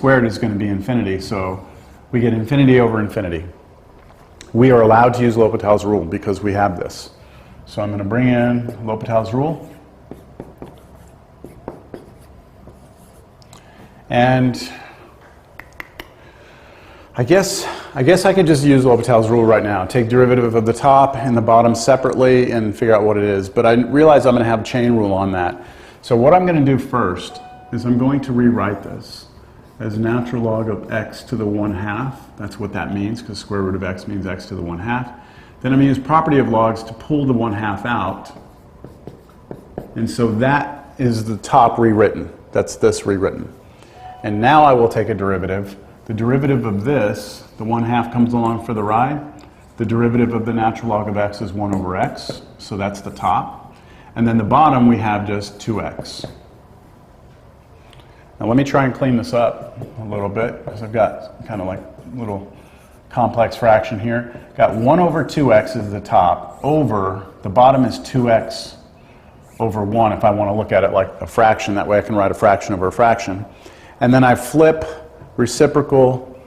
squared is going to be infinity, so we get infinity over infinity. We are allowed to use L'Hopital's rule because we have this. So I'm going to bring in L'Hopital's rule. And I guess I could just use L'Hopital's rule right now. Take derivative of the top and the bottom separately and figure out what it is. But I realize I'm going to have a chain rule on that. So what I'm going to do first is I'm going to rewrite this as natural log of x to the 1/2. That's what that means, because square root of x means x to the 1/2. Then I'm going to use property of logs to pull the 1/2 out. And so that is the top rewritten. That's this rewritten. And now I will take a derivative. The derivative of this, the 1/2 comes along for the ride. The derivative of the natural log of x is 1 over x. So that's the top. And then the bottom we have just 2x. Now let me try and clean this up a little bit, because I've got kind of like a little complex fraction here. Got 1 over 2x is the top, over, the bottom is 2x over 1, if I want to look at it like a fraction. That way I can write a fraction over a fraction. And then I flip reciprocal,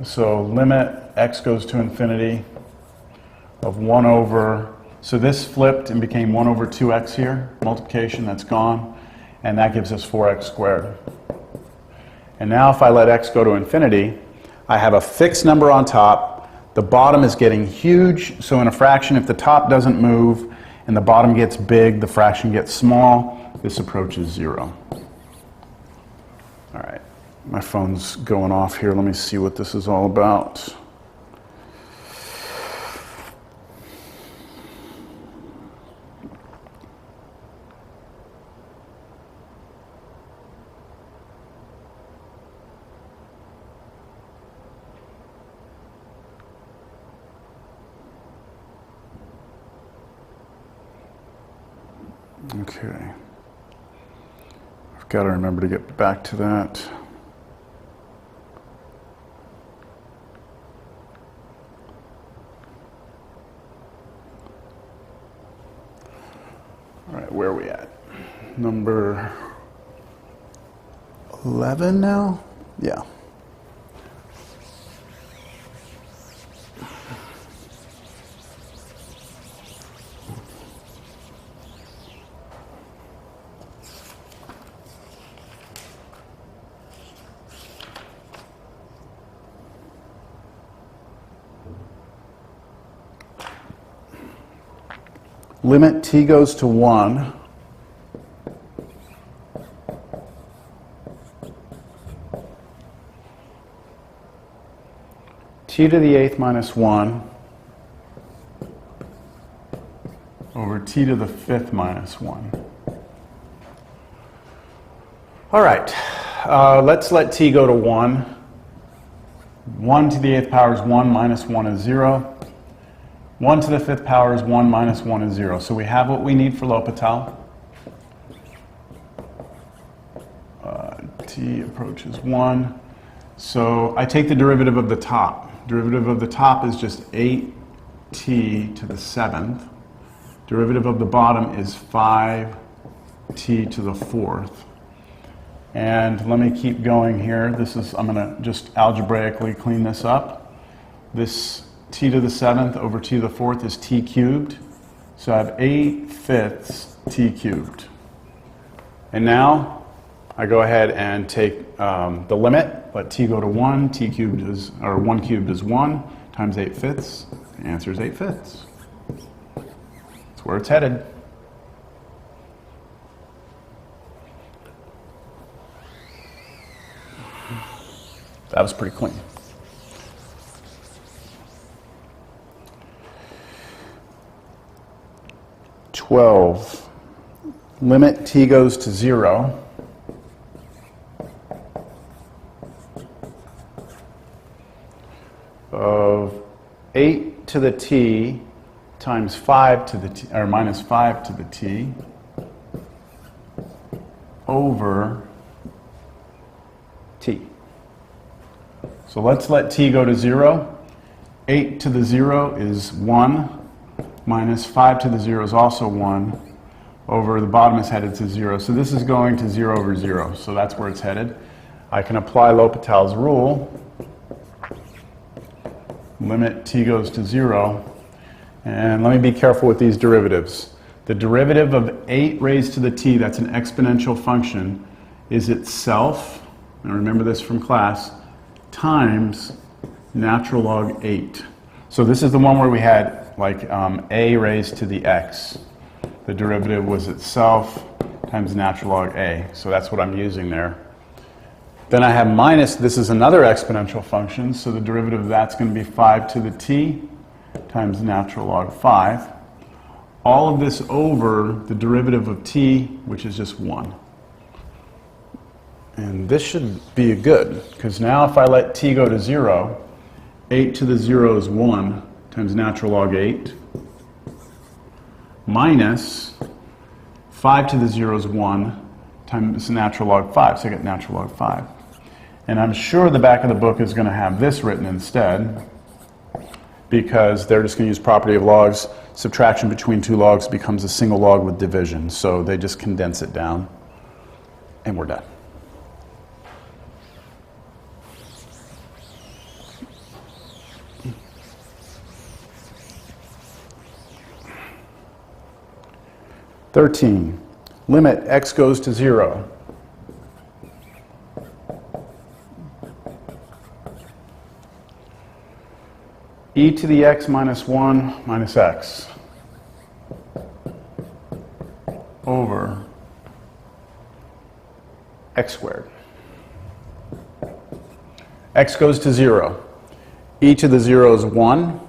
so limit x goes to infinity of 1 over, so this flipped and became 1 over 2x here, multiplication, that's gone. And that gives us 4x squared. And now if I let x go to infinity, I have a fixed number on top. The bottom is getting huge. So in a fraction, if the top doesn't move and the bottom gets big, the fraction gets small. This approaches 0. All right, my phone's going off here. Let me see what this is all about. Okay, I've got to remember to get back to that. All right, where are we at? Number 11 now? Yeah. Limit t goes to 1. T to the 8th minus 1 over t to the 5th minus 1. All right, let's let t go to 1. 1 to the 8th power is 1 minus 1 is 0. 1 to the 5th power is 1 minus 1 is 0. So we have what we need for L'Hopital. T approaches 1. So I take the derivative of the top. Derivative of the top is just 8t to the 7th. Derivative of the bottom is 5t to the 4th. And let me keep going here. I'm going to just algebraically clean this up. This t to the 7th over t to the 4th is t cubed. So I have 8/5 t cubed. And now I go ahead and take the limit, let t go to 1, t cubed is, or 1 cubed is 1, times 8/5. The answer is 8/5. That's where it's headed. That was pretty clean. Limit t goes to 0. Of 8 to the t times 5 to the t, or minus 5 to the t over t. So let's let t go to 0. 8 to the 0 is 1. Minus 5 to the 0 is also 1. Over the bottom is headed to 0. So this is going to 0 over 0. So that's where it's headed. I can apply L'Hopital's rule, limit t goes to 0, and let me be careful with these derivatives. The derivative of 8 raised to the t, that's an exponential function, is itself, and remember this from class, times natural log 8. So this is the one where we had like a raised to the x. The derivative was itself times natural log a. So that's what I'm using there. Then I have minus, this is another exponential function, so the derivative of that's going to be 5 to the t times natural log 5. All of this over the derivative of t, which is just 1. And this should be good, because now if I let t go to 0, 8 to the 0 is 1 times natural log 8, minus 5 to the 0 is 1 times natural log 5, so I get natural log 5. And I'm sure the back of the book is going to have this written instead, because they're just going to use property of logs. Subtraction between two logs becomes a single log with division, so they just condense it down, and we're done. Limit x goes to 0. E to the x minus 1 minus x over x squared. X goes to 0. E to the 0 is 1.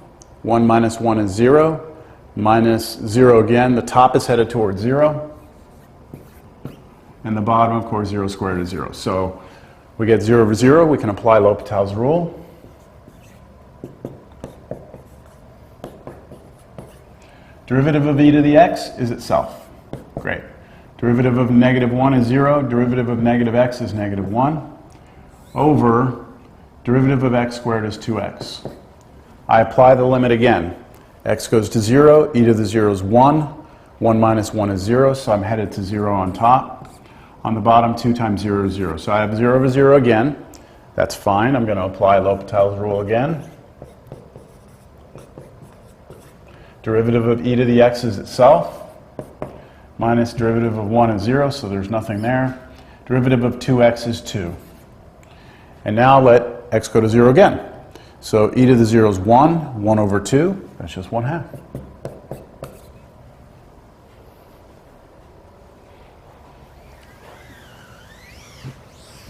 1 minus 1 is 0. Minus 0 again. The top is headed towards 0. And the bottom, of course, 0 squared is 0. So we get 0 over 0. We can apply L'Hopital's rule. Derivative of e to the x is itself. Great. Derivative of negative 1 is 0. Derivative of negative x is negative 1. Over derivative of x squared is 2x. I apply the limit again. X goes to 0. E to the 0 is 1. 1 minus 1 is 0, so I'm headed to 0 on top. On the bottom, 2 times 0 is 0. So I have 0 over 0 again. That's fine. I'm going to apply L'Hopital's rule again. Derivative of e to the x is itself, minus derivative of 1 is 0, so there's nothing there. Derivative of 2x is 2. And now let x go to 0 again. So e to the 0 is 1, 1 over 2, that's just 1/2.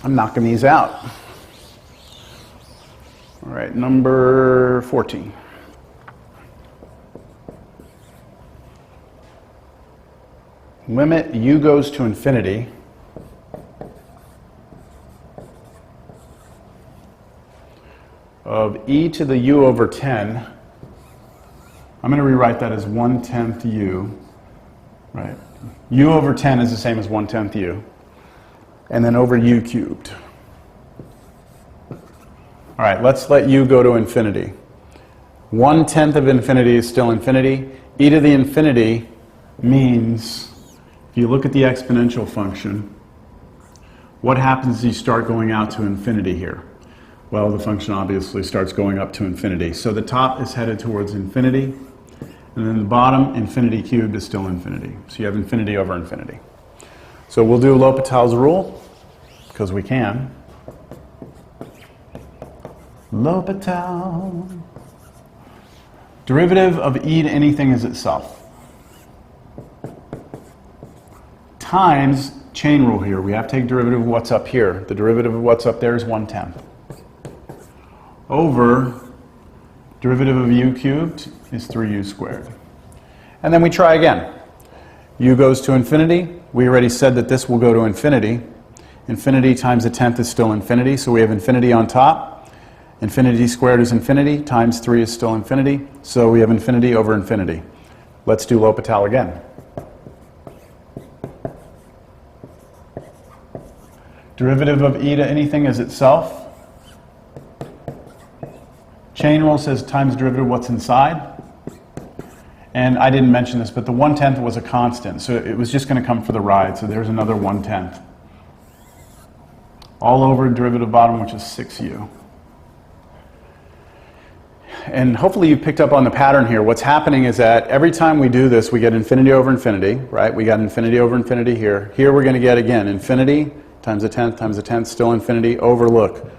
I'm knocking these out. All right, number 14. Limit u goes to infinity of e to the u over 10. I'm going to rewrite that as 1/10 u, right? U over 10 is the same as 1/10 u. And then over u cubed. All right, let's let u go to infinity. 1/10 of infinity is still infinity. E to the infinity means, if you look at the exponential function, what happens as you start going out to infinity here? Well, the function obviously starts going up to infinity. So the top is headed towards infinity, and then the bottom, infinity cubed, is still infinity. So you have infinity over infinity. So we'll do L'Hopital's rule, because we can. L'Hopital. Derivative of e to anything is itself. Times, chain rule here, we have to take derivative of what's up here. The derivative of what's up there is 1/10. Over derivative of u cubed is 3u squared. And then we try again. U goes to infinity. We already said that this will go to infinity. Infinity times 1/10 is still infinity, so we have infinity on top. Infinity squared is infinity, times 3 is still infinity, so we have infinity over infinity. Let's do L'Hopital again. Derivative of e to anything is itself. Chain rule says times derivative of what's inside. And I didn't mention this, but the 1/10 was a constant, so it was just going to come for the ride, so there's another 1/10. all over derivative bottom, which is 6u. And hopefully you picked up on the pattern here. What's happening is that every time we do this, we get infinity over infinity, right? We got infinity over infinity here. Here we're going to get, again, infinity times a tenth, still infinity, over, look,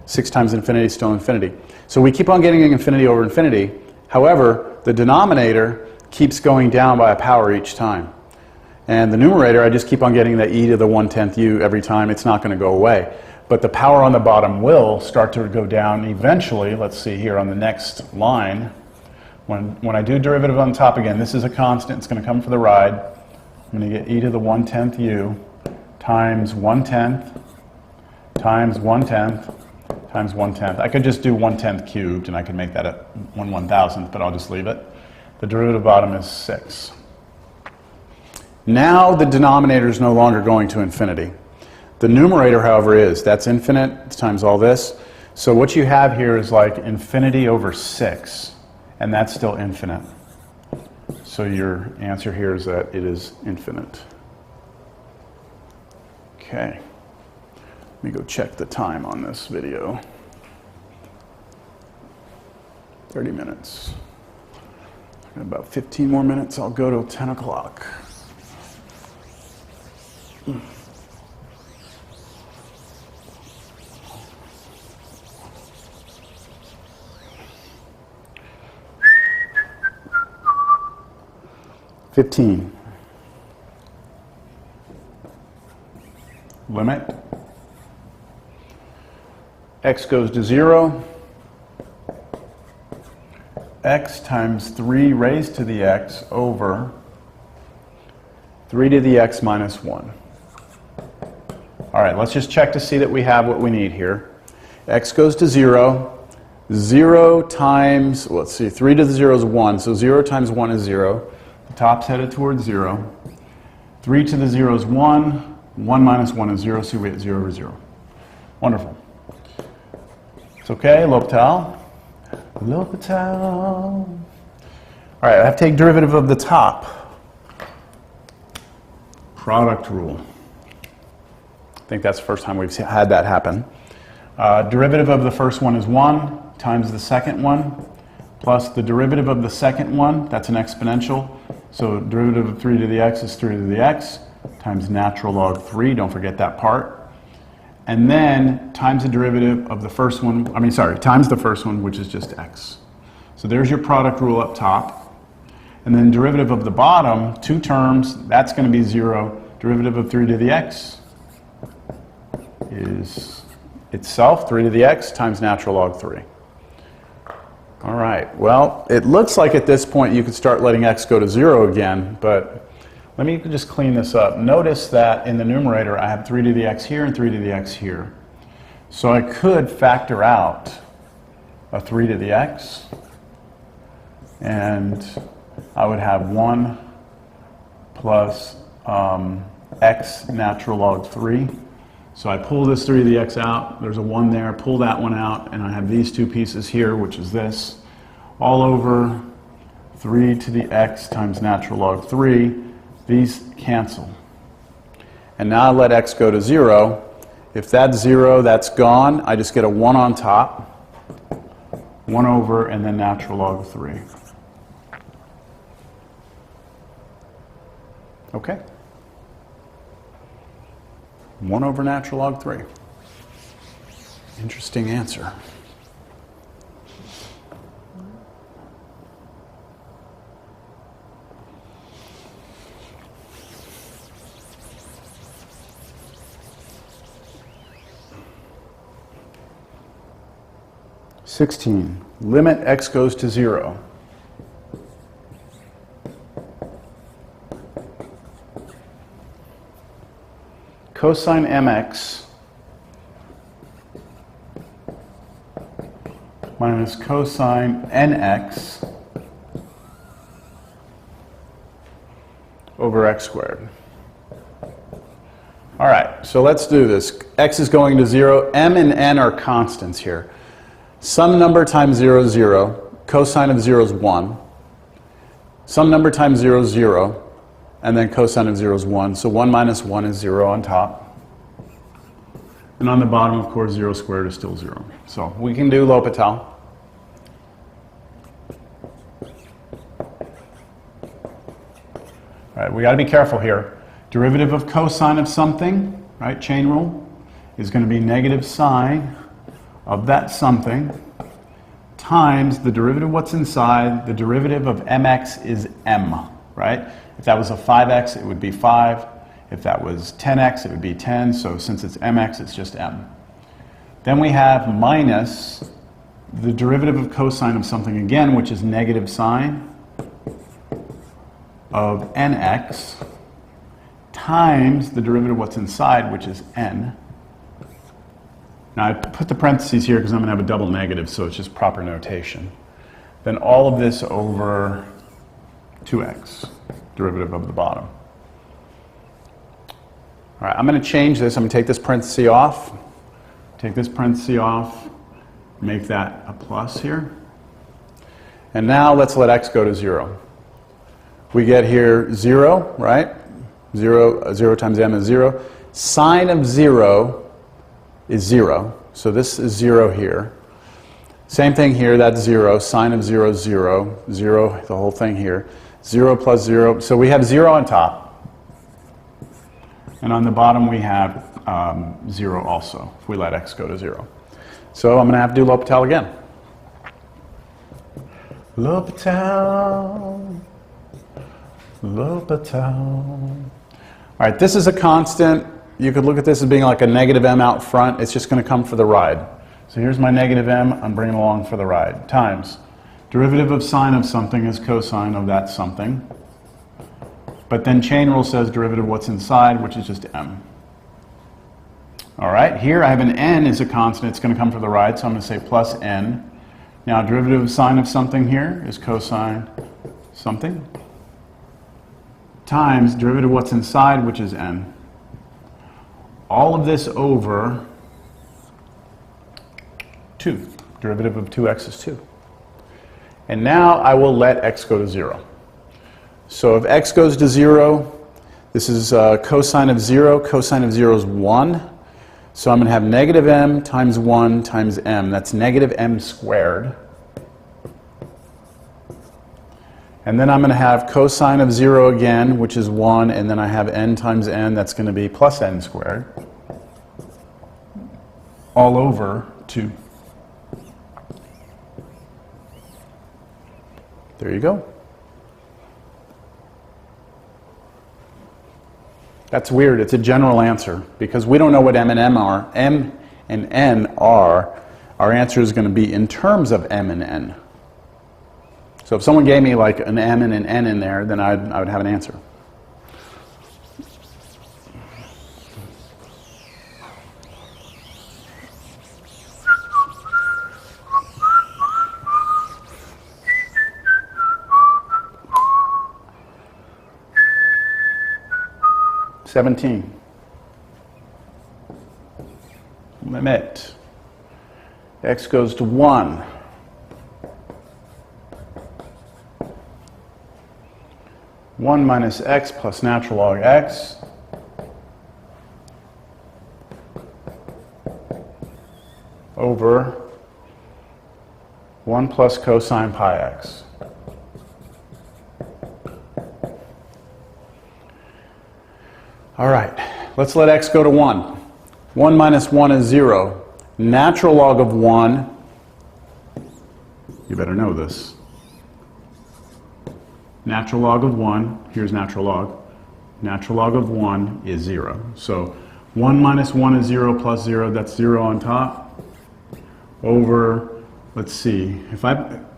6 times infinity, still infinity. So we keep on getting infinity over infinity. However, the denominator keeps going down by a power each time. And the numerator, I just keep on getting the e to the 1/10 u every time. It's not going to go away. But the power on the bottom will start to go down eventually. Let's see here on the next line. When I do derivative on top again, this is a constant. It's going to come for the ride. I'm going to get e to the 1/10 u times 1/10 times 1/10 times 1/10. I could just do 1/10 cubed, and I could make that at 1/1000th, but I'll just leave it. The derivative bottom is 6. Now the denominator is no longer going to infinity. The numerator, however, is. That's infinite times all this. So what you have here is like infinity over 6, and that's still infinite. So your answer here is that it is infinite. Okay. Let me go check the time on this video. 30 minutes. In about 15 more minutes, I'll go till 10 o'clock. Limit. X goes to 0. X times 3 raised to the x over 3 to the x minus 1. All right, let's just check to see that we have what we need here. X goes to 0. 0 times, let's see, 3 to the 0 is 1, so 0 times 1 is 0. The top's headed towards 0. 3 to the 0 is 1. 1 minus 1 is 0, so we get 0 over 0. Wonderful. It's okay, L'Hopital. L'Hopital. All right, I have to take derivative of the top. Product rule. I think that's the first time we've had that happen. Derivative of the first one is 1 times the second one plus the derivative of the second one, that's an exponential. So derivative of 3 to the x is 3 to the x times natural log 3, don't forget that part. And then times the derivative of the first one, times the first one, which is just x. So there's your product rule up top. And then derivative of the bottom, 2 terms, that's going to be 0. Derivative of 3 to the x is itself 3 to the x times natural log 3. All right, well, it looks like at this point you could start letting x go to 0 again, but let me just clean this up. Notice that in the numerator I have 3 to the x here and 3 to the x here. So I could factor out a 3 to the x, and I would have 1 plus x natural log 3. So I pull this 3 to the x out, there's a 1 there, pull that one out, and I have these two pieces here, which is this, all over 3 to the x times natural log 3. These cancel. And now I let x go to 0. If that's 0, that's gone. I just get a 1 on top, 1 over, and then natural log 3. Okay? 1 over natural log 3. Interesting answer. Limit x goes to 0. Cosine mx minus cosine nx over x squared. All right, so let's do this. X is going to 0. M and n are constants here. Some number times 0 is 0. Cosine of 0 is 1. Some number times 0 is 0. And then cosine of 0 is 1. So 1 minus 1 is 0 on top. And on the bottom, of course, 0 squared is still 0. So we can do L'Hopital. All right, we got to be careful here. Derivative of cosine of something, right, chain rule, is going to be negative sine of that something times the derivative of what's inside. The derivative of mx is m, right? If that was a 5x, it would be 5. If that was 10x, it would be 10. So since it's mx, it's just m. Then we have minus the derivative of cosine of something again, which is negative sine of nx times the derivative of what's inside, which is n. Now I put the parentheses here because I'm going to have a double negative, so it's just proper notation. Then all of this over 2x, derivative of the bottom. All right, I'm going to change this. I'm going to take this parenthesis off, make that a plus here. And now let's let x go to 0. We get here 0, right? 0 times m is 0. Sine of 0 is 0. So this is 0 here. Same thing here, that's 0. Sine of 0 is 0. 0, the whole thing here. 0 plus 0. So we have 0 on top. And on the bottom we have 0 also, if we let x go to 0. So I'm going to have to do L'Hopital again. L'Hopital. L'Hopital. All right, this is a constant. You could look at this as being like a negative m out front. It's just going to come for the ride. So here's my negative m. I'm bringing along for the ride. Times derivative of sine of something is cosine of that something. But then chain rule says derivative of what's inside, which is just m. All right, here I have an n is a constant. It's going to come for the ride, so I'm going to say plus n. Now derivative of sine of something here is cosine something times derivative of what's inside, which is n. All of this over 2. Derivative of 2x is 2. And now I will let x go to 0. So if x goes to 0, this is cosine of 0. Cosine of 0 is 1. So I'm going to have negative m times 1 times m. That's negative m squared. And then I'm going to have cosine of 0 again, which is 1, and then I have n times n, that's going to be plus n squared, all over 2. There you go. That's weird. It's a general answer, because we don't know what m and m are. M and n are. Our answer is going to be in terms of m and n. So if someone gave me like an m and an n in there, then I would have an answer. Limit x goes to 1. One minus x plus natural log x over 1 plus cosine pi x. All right, let's let x go to 1. 1 minus 1 is 0. Natural log of 1, you better know this. Natural log of 1, here's natural log. Natural log of 1 is 0. So 1 minus 1 is 0 plus 0, that's 0 on top, over, let's see,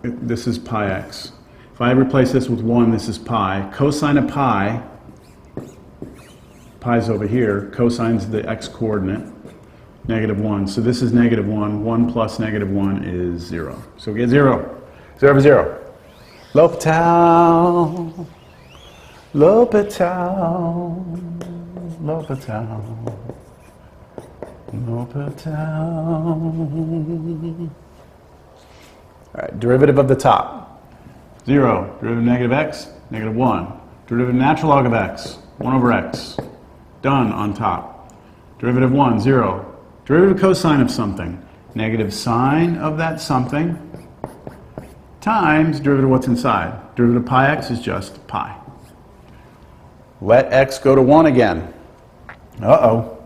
this is pi x. If I replace this with 1, this is pi. Cosine of pi, pi's over here, cosine's the x coordinate, negative 1. So this is negative 1. 1 plus negative 1 is 0. So we get 0. 0 over 0. L'Hopital, L'Hopital, L'Hopital, L'Hopital. All right, derivative of the top. 0. Derivative of negative x, negative 1. Derivative of natural log of x, 1 over x. Done on top. Derivative 1, 0. Derivative of cosine of something. Negative sine of that something times derivative of what's inside. Derivative of pi x is just pi. Let x go to 1 again. Uh-oh.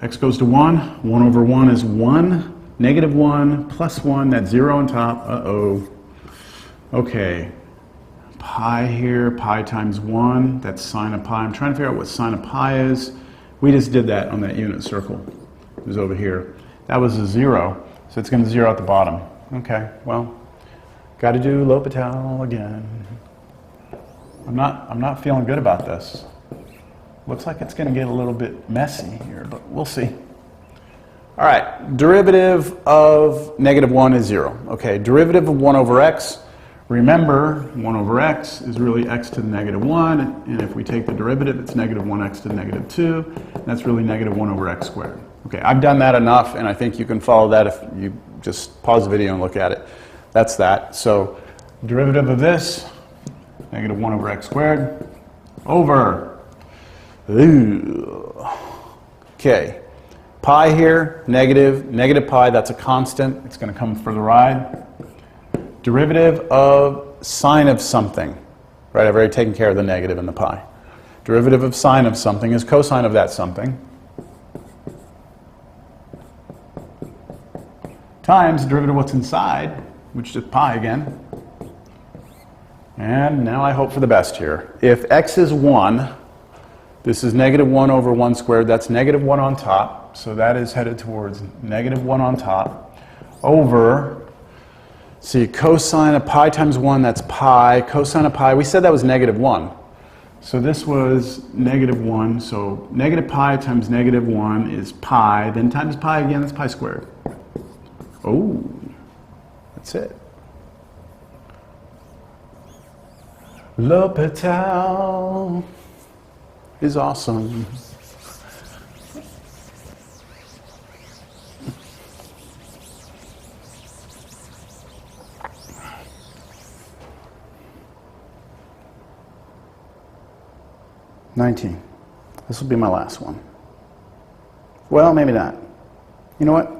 X goes to 1. 1 over 1 is 1. Negative 1 plus 1, that's 0 on top. Uh-oh. Okay. Pi here, pi times 1, that's sine of pi. I'm trying to figure out what sine of pi is. We just did that on that unit circle. It was over here. That was a 0, so it's going to 0 at the bottom. Okay, well, got to do L'Hopital again. I'm not feeling good about this. Looks like it's going to get a little bit messy here, but we'll see. All right, derivative of negative 1 is 0. Okay, derivative of 1 over x. Remember, 1 over x is really x to the negative 1, and if we take the derivative, it's negative 1x to the negative 2, and that's really negative 1 over x squared. Okay, I've done that enough, and I think you can follow that if you just pause the video and look at it. That's that. So, derivative of this, negative 1 over x squared, over. Okay, pi here, negative pi, that's a constant. It's going to come for the ride. Derivative of sine of something. Right, I've already taken care of the negative in the pi. Derivative of sine of something is cosine of that something. Times derivative of what's inside, which is pi again. And now I hope for the best here. If x is 1, this is negative 1 over 1 squared. That's negative 1 on top. So that is headed towards negative 1 on top. Over, see, cosine of pi times 1, that's pi. Cosine of pi, we said that was negative 1. So this was negative 1. So negative pi times negative 1 is pi. Then times pi again, that's pi squared. Oh, that's it. L'Hopital is awesome. $19. This will be my last one. Well, maybe not. You know what?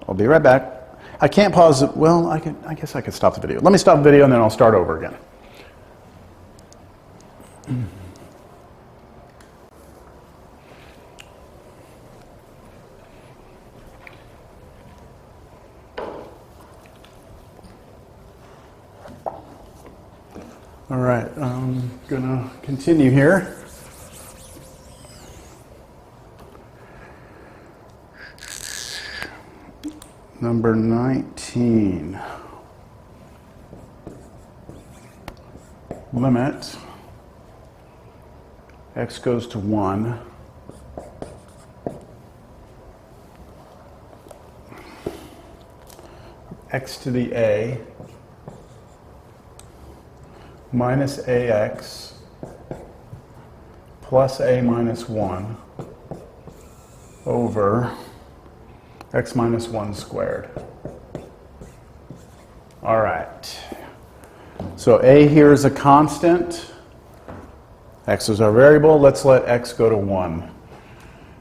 I'll be right back. I can't pause it. Well, I guess I could stop the video. Let me stop the video and then I'll start over again. All right, I'm gonna continue here. Number 19. Limit x goes to 1. X to the a minus ax plus a minus 1 over x minus 1 squared. All right. So a here is a constant. X is our variable. Let's let x go to 1.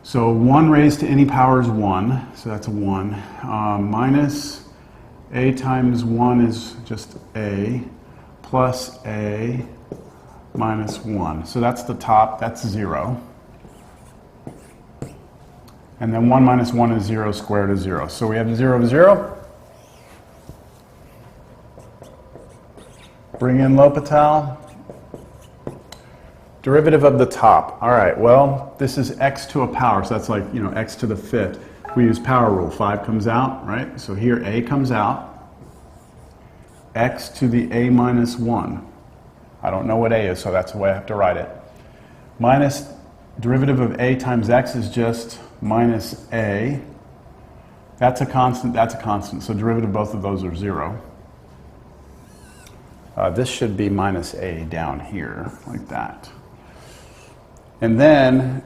So 1 raised to any power is 1. So that's a 1. Minus a times 1 is just a. Plus a minus 1. So that's the top, that's 0. And then 1 minus 1 is 0, squared is 0. So we have 0 of 0. Bring in L'Hopital. Derivative of the top. All right, well, this is x to a power, so that's like, you know, x to the 5th. We use power rule. 5 comes out, right? So here a comes out. X to the a minus 1. I don't know what a is, so that's the way I have to write it. Minus derivative of a times x is just minus a. That's a constant, that's a constant. So derivative of both of those are 0. This should be minus a down here, like that. And then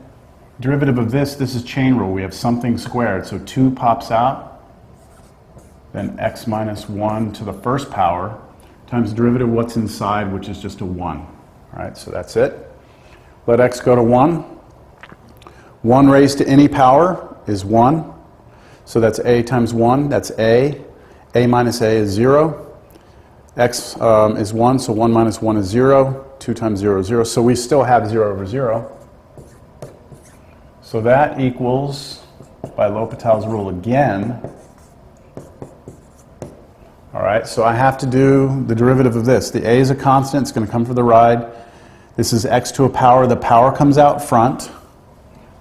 derivative of this is chain rule. We have something squared, so 2 pops out. Then x minus 1 to the first power times derivative of what's inside, which is just a 1. All right, so that's it. Let x go to 1. 1 raised to any power is 1. So that's a times 1, that's a. A minus a is 0. X is 1, so 1 minus 1 is 0. 2 times 0 is 0. So we still have 0 over 0. So that equals, by L'Hopital's rule again, all right, so I have to do the derivative of this. The a is a constant. It's going to come for the ride. This is x to a power. The power comes out front.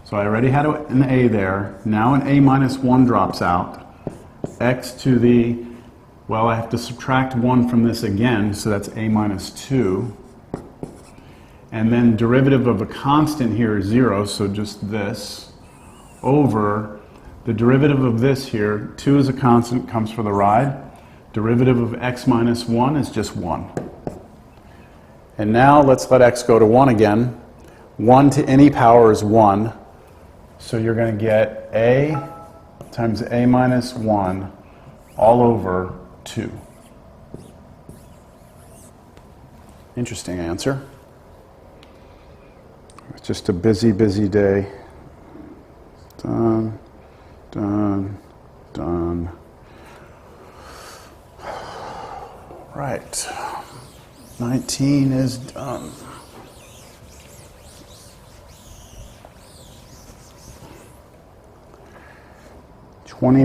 So I already had an a there. Now an a minus 1 drops out. X to the, well, I have to subtract 1 from this again, so that's a minus 2. And then derivative of a constant here is 0, so just this, over the derivative of this here. 2 is a constant, comes for the ride. Derivative of x minus 1 is just 1. And now let's let x go to 1 again. 1 to any power is 1. So you're going to get a times a minus 1 all over 2. Interesting answer. It's just a busy, busy day. Done, done, done. Right. 19 is done. 20